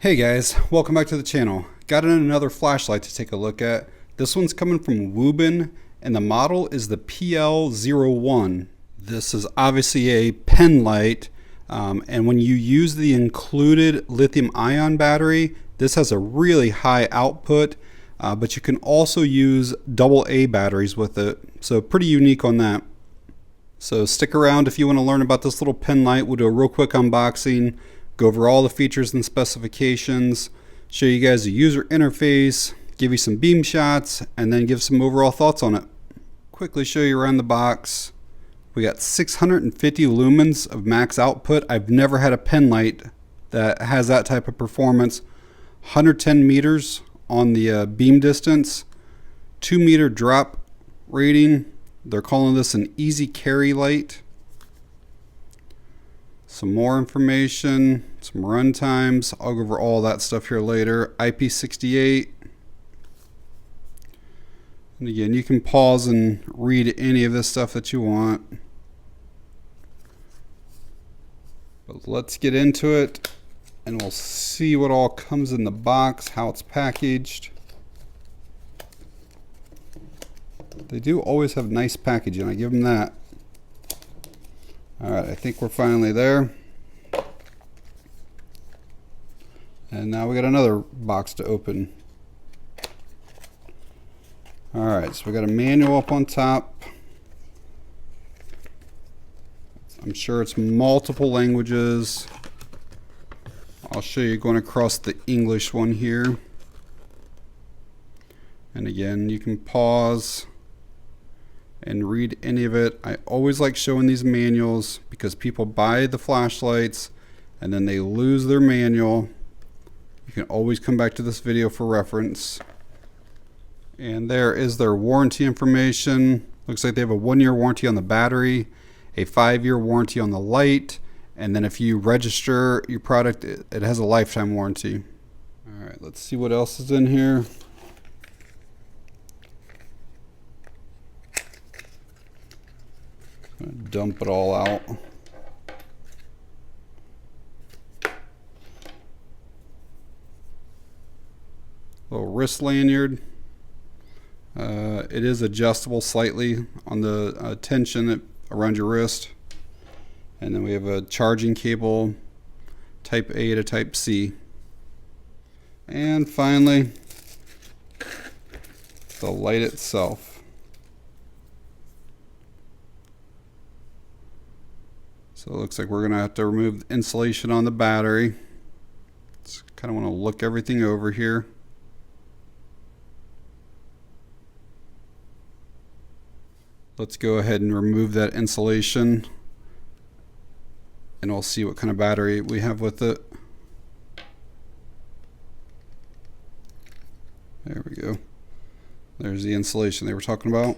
Hey guys, welcome back to the channel. Got another flashlight to take a look at. This one's coming from Wuben and the model is the PL01. This is obviously a Penlight, and when you use the included lithium ion battery, this has a really high output, but you can also use AA batteries with it, so pretty unique on that. So stick around if you want to learn about this little Penlight. We'll do a real quick unboxing, go over all the features and specifications, show you guys the user interface, give you some beam shots, and then give some overall thoughts on it. Quickly show you around the box. We got 650 lumens of max output. I've never had a Penlight that has that type of performance. 110 meters on the beam distance, 2 meter drop rating. They're calling this an easy carry light. Some more information, some run times. I'll go over all that stuff here later. IP68. And again, you can pause and read any of this stuff that you want. But let's get into it and we'll see what all comes in the box, how it's packaged. They do always have nice packaging, I give them that. Alright, I think we're finally there. And now we got another box to open. Alright, so we got a manual up on top. I'm sure it's multiple languages. I'll show you going across the English one here. And again, you can pause and read any of it. I always like showing these manuals because people buy the flashlights and then they lose their manual. You can always come back to this video for reference. And there is their warranty information. Looks like they have a 1-year warranty on the battery, a 5-year warranty on the light, and then if you register your product, it has a lifetime warranty. All right, let's see what else is in here. Dump it all out. Little wrist lanyard. It is adjustable slightly on the tension around your wrist. And then we have a charging cable, type A to type C. And finally, the light itself. So it looks like we're going to have to remove the insulation on the battery. Just kind of want to look everything over here. Let's go ahead and remove that insulation and we'll see what kind of battery we have with it. There we go. There's the insulation they were talking about.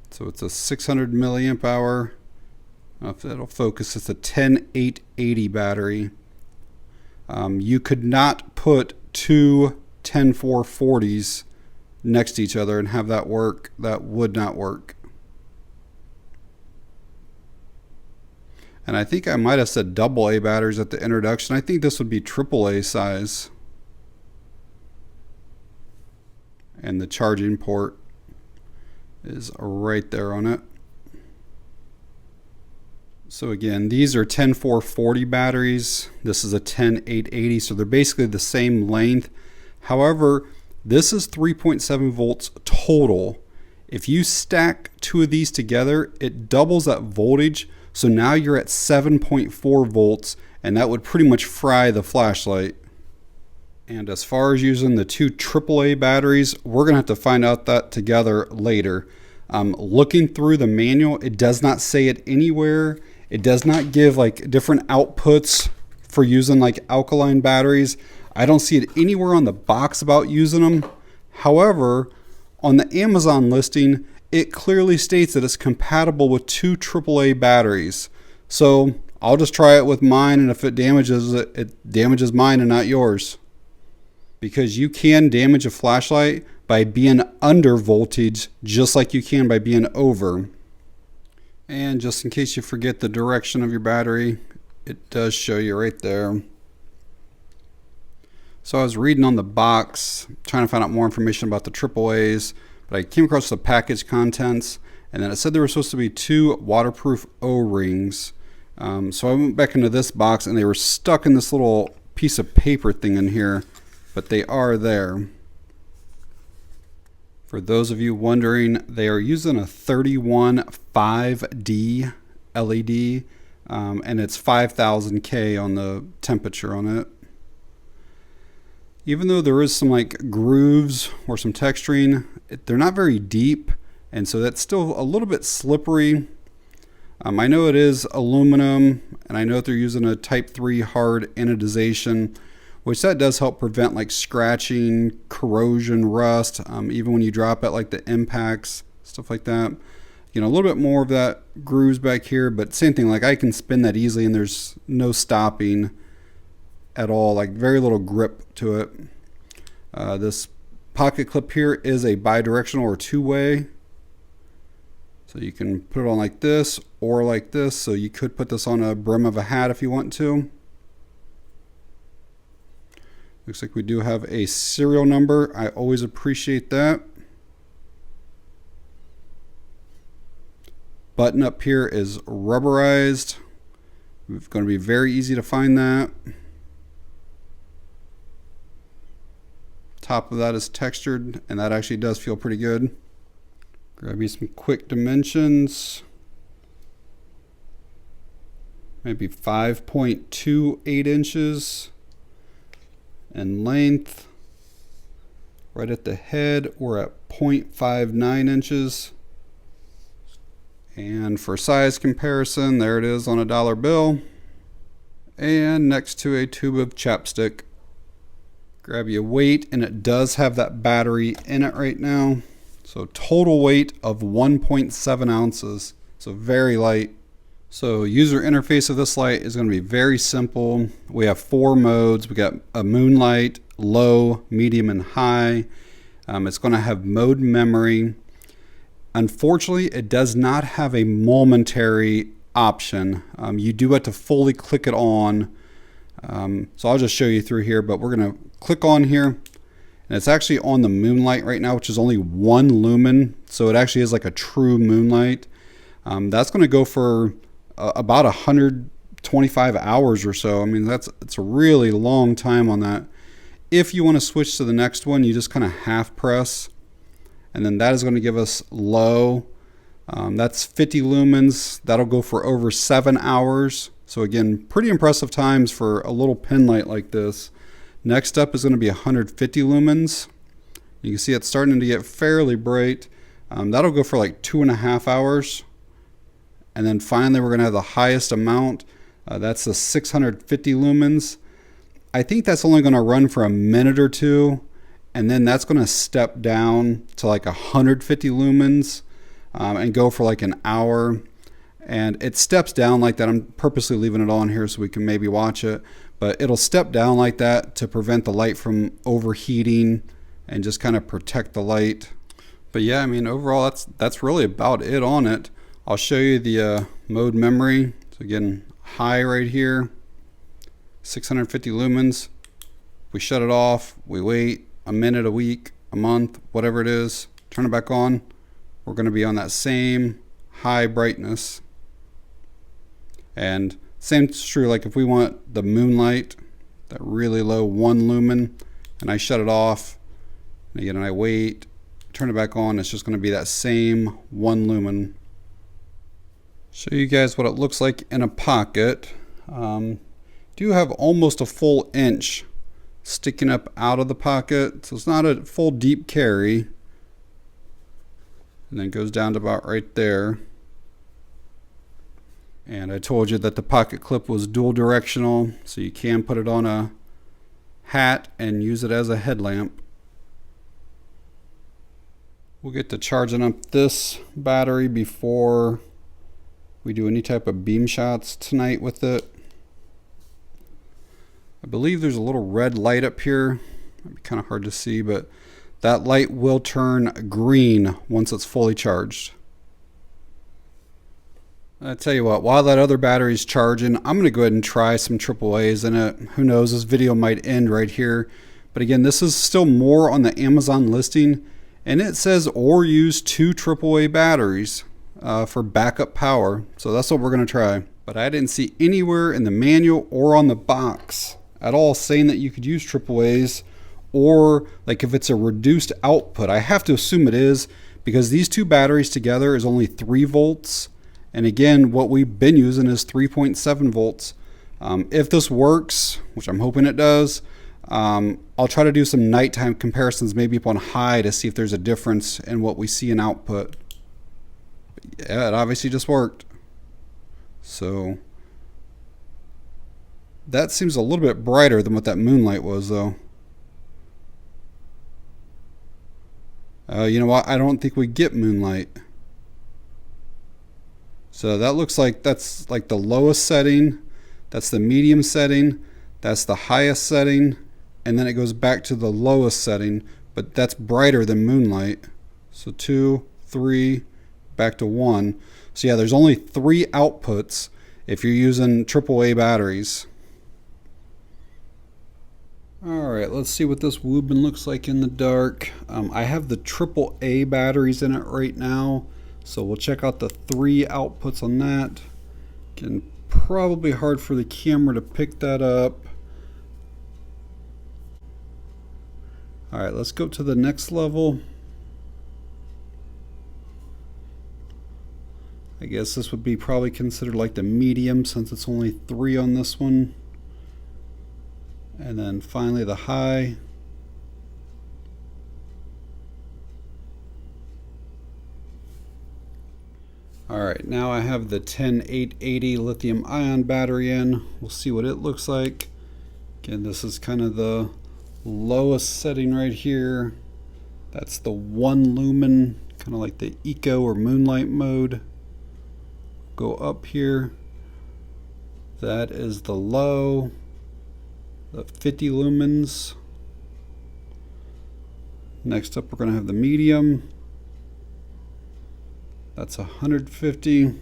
So it's a 600 milliamp hour. If that'll focus, it's a 10880 battery. You could not put two 10440s next to each other and have that work. That would not work. And I think I might have said AA batteries at the introduction. I think this would be AAA size. And the charging port is right there on it. So again, these are 10440 batteries. This is a 10880, so they're basically the same length. However, this is 3.7 volts total. If you stack two of these together, it doubles that voltage. So now you're at 7.4 volts, and that would pretty much fry the flashlight. And as far as using the two AAA batteries, we're going to have to find out that together later. Looking through the manual, it does not say it anywhere. It does not give like different outputs for using like alkaline batteries. I don't see it anywhere on the box about using them. However, on the Amazon listing, it clearly states that it's compatible with two AAA batteries. So I'll just try it with mine, and if it damages it, it damages mine and not yours. Because you can damage a flashlight by being under voltage just like you can by being over. And just in case you forget the direction of your battery, it does show you right there. So I was reading on the box, trying to find out more information about the AAAs, but I came across the package contents, and then it said there were supposed to be 2 waterproof O-rings. So I went back into this box, and they were stuck in this little piece of paper thing in here, but they are there. For those of you wondering, they are using a 31 5D LED, and it's 5000 K on the temperature on it. Even though there is some like grooves or some texturing, they're not very deep, and so that's still a little bit slippery. I know it is aluminum, and I know that they're using a type 3 hard anodization, which that does help prevent like scratching, corrosion, rust, even when you drop it, like the impacts, stuff like that. You know, a little bit more of that grooves back here, but same thing, like I can spin that easily and there's no stopping at all, like very little grip to it. This pocket clip here is a bi-directional or 2-way. So you can put it on like this or like this. So you could put this on a brim of a hat if you want to. Looks like we do have a serial number. I always appreciate that. Button up here is rubberized. It's going to be very easy to find that. Top of that is textured, and that actually does feel pretty good. Grab you some quick dimensions. Maybe 5.28 inches in length. Right at the head, we're at 0.59 inches. And for size comparison, there it is on a dollar bill. And next to a tube of chapstick. Grab your weight, and it does have that battery in it right now. So total weight of 1.7 ounces. So very light. So user interface of this light is going to be very simple. We have 4 modes. We got a moonlight, low, medium, and high. It's going to have mode memory. Unfortunately, it does not have a momentary option. You do have to fully click it on. So I'll just show you through here, but we're going to click on here, and it's actually on the moonlight right now, which is only 1 lumen. So it actually is like a true moonlight. That's going to go for about 125 hours or so. I mean, it's a really long time on that. If you want to switch to the next one, you just kind of half press, and then that is going to give us low. That's 50 lumens. That'll go for over 7 hours. So again, pretty impressive times for a little Penlight like this. Next up is going to be 150 lumens. You can see it's starting to get fairly bright. That'll go for like 2.5 hours. And then finally, we're going to have the highest amount. That's the 650 lumens. I think that's only going to run for a minute or two. And then that's going to step down to like 150 lumens and go for like an hour. And it steps down like that. I'm purposely leaving it on here so we can maybe watch it. But it'll step down like that to prevent the light from overheating and just kind of protect the light. But yeah, I mean, overall, that's really about it on it. I'll show you the mode memory. So again, high right here, 650 lumens. We shut it off. We wait a minute, a week, a month, whatever it is. Turn it back on. We're going to be on that same high brightness. And same is true, like if we want the moonlight, that really low 1 lumen, and I shut it off, and again, I wait, turn it back on, it's just going to be that same 1 lumen. Show you guys what it looks like in a pocket. Do have almost a full inch sticking up out of the pocket, so it's not a full deep carry. And then it goes down to about right there. And I told you that the pocket clip was dual directional, so you can put it on a hat and use it as a headlamp. We'll get to charging up this battery before we do any type of beam shots tonight with it. I believe there's a little red light up here. Might be kind of hard to see, but that light will turn green once it's fully charged. I tell you what, while that other battery's charging, I'm going to go ahead and try some AAAs in it. Who knows, this video might end right here. But again, this is still more on the Amazon listing, and it says or use 2 AAA batteries for backup power. So that's what we're going to try. But I didn't see anywhere in the manual or on the box at all saying that you could use AAAs, or like if it's a reduced output. I have to assume it is, because these 2 batteries together is only 3 volts. And again, what we've been using is 3.7 volts. If this works, which I'm hoping it does, I'll try to do some nighttime comparisons, maybe up on high, to see if there's a difference in what we see in output. But yeah, it obviously just worked. So that seems a little bit brighter than what that moonlight was, though. You know what? I don't think we get moonlight. So that looks like that's like the lowest setting, that's the medium setting, that's the highest setting, and then it goes back to the lowest setting, but that's brighter than moonlight. So 2, 3, back to 1. So yeah, there's only 3 outputs if you're using AAA batteries. Alright, let's see what this Wuben looks like in the dark. I have the AAA batteries in it right now. So we'll check out the 3 outputs on that. Again, probably hard for the camera to pick that up. Alright, let's go to the next level. I guess this would be probably considered like the medium, since it's only 3 on this one. And then finally the high. Alright, now I have the 10880 lithium ion battery in. We'll see what it looks like. Again, this is kind of the lowest setting right here. That's the 1 lumen, kind of like the eco or moonlight mode. Go up here. That is the low, the 50 lumens. Next up, we're going to have the medium. That's 150.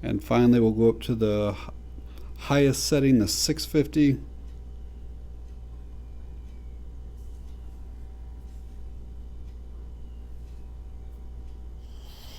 And finally, we'll go up to the highest setting, the 650.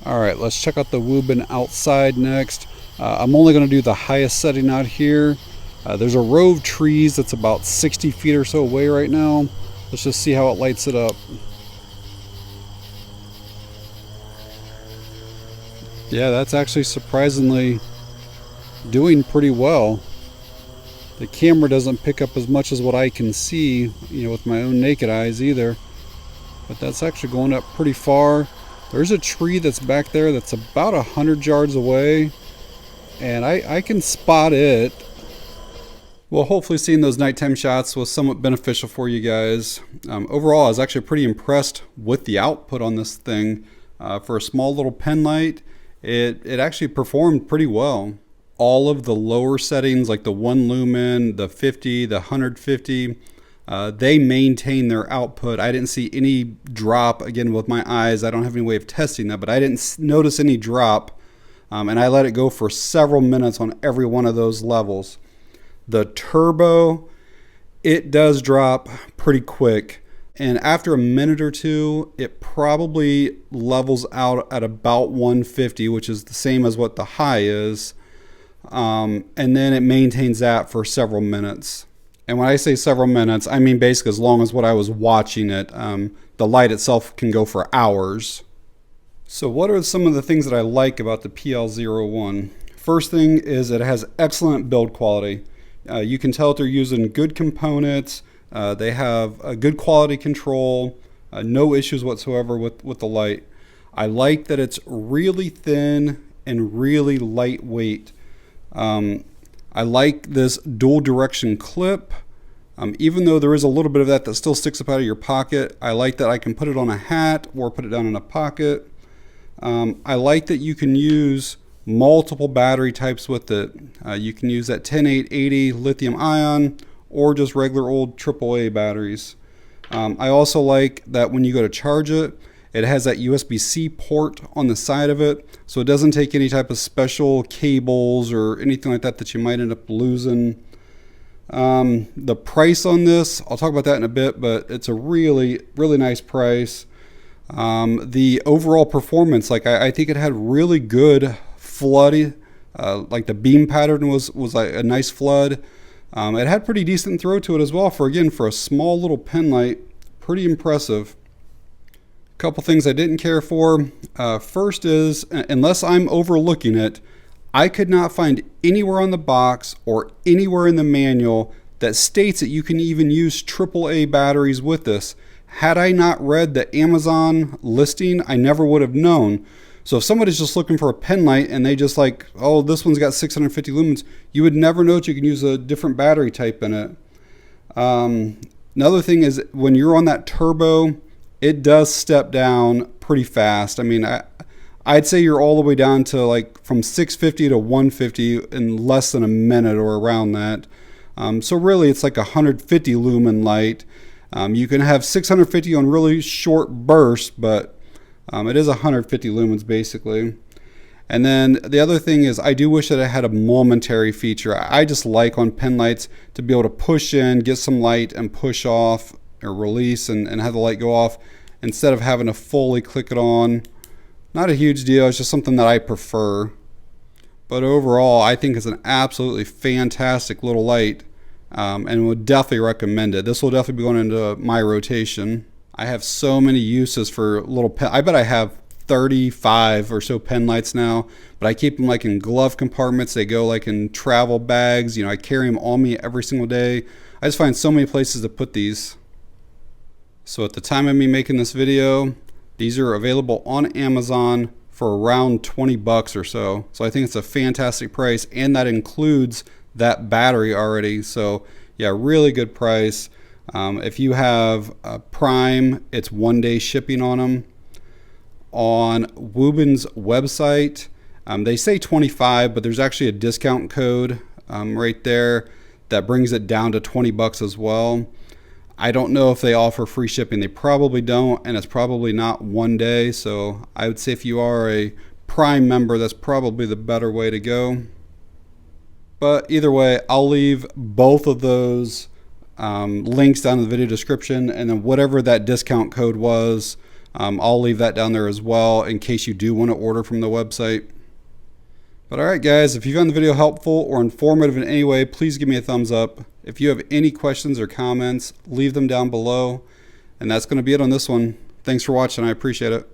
Alright, let's check out the Wuben outside next. I'm only going to do the highest setting out here. There's a row of trees that's about 60 feet or so away right now. Let's just see how it lights it up. Yeah, that's actually surprisingly doing pretty well. The camera doesn't pick up as much as what I can see, you know, with my own naked eyes either. But that's actually going up pretty far. There's a tree that's back there that's about 100 yards away, and I can spot it. Well, hopefully seeing those nighttime shots was somewhat beneficial for you guys. Overall, I was actually pretty impressed with the output on this thing. For a small little Penlight, it actually performed pretty well. All of the lower settings, like the 1 lumen, the 50, the 150, they maintain their output. I didn't see any drop. Again, with my eyes, I don't have any way of testing that, but I didn't notice any drop. And I let it go for several minutes on every one of those levels. The turbo, it does drop pretty quick. And after a minute or two, it probably levels out at about 150, which is the same as what the high is. And then it maintains that for several minutes. And when I say several minutes, I mean basically as long as what I was watching it. The light itself can go for hours. So what are some of the things that I like about the PL01? First thing is it has excellent build quality. You can tell that they're using good components. They have a good quality control, no issues whatsoever with the light. I like that it's really thin and really lightweight. I like this dual direction clip. Even though there is a little bit of that still sticks up out of your pocket, I like that I can put it on a hat or put it down in a pocket. I like that you can use multiple battery types with it. You can use that 10880 lithium ion or just regular old AAA batteries. I also like that when you go to charge it, It has that USB-C port on the side of it, so it doesn't take any type of special cables or anything like that that you might end up losing. The price on this, I'll talk about that in a bit, but it's a really, really nice price. The overall performance, like I think it had really good flood, like the beam pattern was like a nice flood. It had pretty decent throw to it as well for a small little Penlight. Pretty impressive. A couple things I didn't care for. First is, unless I'm overlooking it, I could not find anywhere on the box or anywhere in the manual that states that you can even use AAA batteries with this. Had I not read the Amazon listing, I never would have known. So if somebody's just looking for a Penlight and they just like, oh, this one's got 650 lumens, you would never know that you can use a different battery type in it. Another thing is when you're on that turbo, it does step down pretty fast. I mean, I'd say you're all the way down to like from 650 to 150 in less than a minute or around that. So really it's like 150 lumen light. You can have 650 on really short bursts, but it is 150 lumens basically. And then the other thing is I do wish that it had a momentary feature. I just like on Penlights to be able to push in, get some light and push off or release and have the light go off instead of having to fully click it on. Not a huge deal, it's just something that I prefer. But overall, I think it's an absolutely fantastic little light and would definitely recommend it. This will definitely be going into my rotation. I have so many uses for little pen. I bet I have 35 or so Penlights now, but I keep them like in glove compartments. They go like in travel bags. You know, I carry them on me every single day. I just find so many places to put these. So at the time of me making this video, these are available on Amazon for around 20 bucks or so. So I think it's a fantastic price, and that includes that battery already. So yeah, really good price. If you have Prime, it's 1-day shipping on them. On Wuben's website, they say 25, but there's actually a discount code right there that brings it down to 20 bucks as well. I don't know if they offer free shipping. They probably don't, and it's probably not 1 day. So I would say if you are a Prime member, that's probably the better way to go. But either way, I'll leave both of those links down in the video description, and then whatever that discount code was, I'll leave that down there as well in case you do want to order from the website. But alright guys, if you found the video helpful or informative in any way, please give me a thumbs up. If you have any questions or comments, leave them down below. And that's going to be it on this one. Thanks for watching. I appreciate it.